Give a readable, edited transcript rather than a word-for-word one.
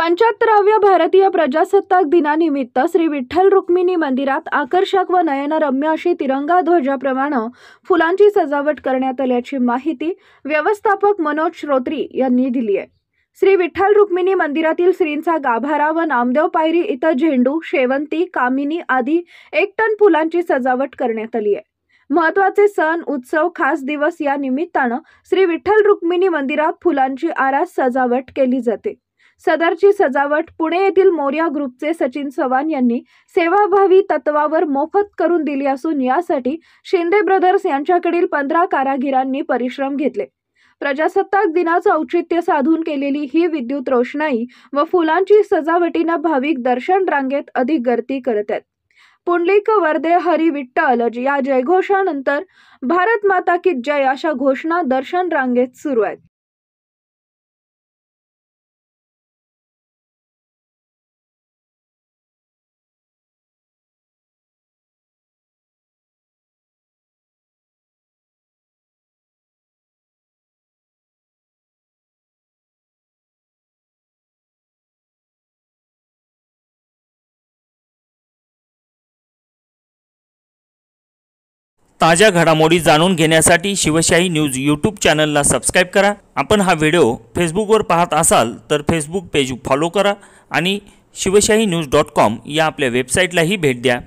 75व्या भारतीय प्रजासत्ताक दिनानिमित्त श्री विठ्ठल रुक्मिणी मंदिरात आकर्षक व नयनरम्य अशी तिरंगा ध्वजाप्रमाणे फुलांची सजावट करण्यात आल्याची माहिती व्यवस्थापक मनोज श्रोत्री यांनी दिली आहे। श्री विठ्ठल रुक्मिणी मंदिरातील श्रींचा गाभारा व नामदेव पायरी इथं झेंडू, शेवंती, कामिनी आदी 1 टन फुलांची सजावट करण्यात आली आहे। महत्त्वाचे सण, उत्सव, खास दिवस या निमित्ताने श्री विठ्ठल रुक्मिणी मंदिरात फुलांची आरास सजावट केली जाते। सदरची सजावट पुणे येथील मोर्या ग्रुपचे सचिन चव्हाण यांनी सेवाभावी तत्वावर मोफत करून दिली असून यासाठी शिंदे ब्रदर्स यांच्याकडील 15 कारागिरांनी परिश्रम घेतले। प्रजासत्ताक दिनाचे औचित्य साधून केलेली ही विद्युत रोषणाई व फुलांची सजावटीने भाविक दर्शन रांगेत अधिक गर्दी करत आहेत। पुंडलिक वरदे हरी विठ्ठल या जयघोषानंतर भारत माता की जय अशा घोषणा दर्शन रांगेत सुरू आहेत। ताज्या घडामोडी जाणून घेण्यासाठी शिवशाही न्यूज यूट्यूब चॅनलला सबस्क्राइब करा। आपण हा व्हिडिओ फेसबुकवर पाहत असाल तर फेसबुक पेज फॉलो करा आणि शिवशाही news.com या आपल्या वेबसाईटलाही भेट द्या।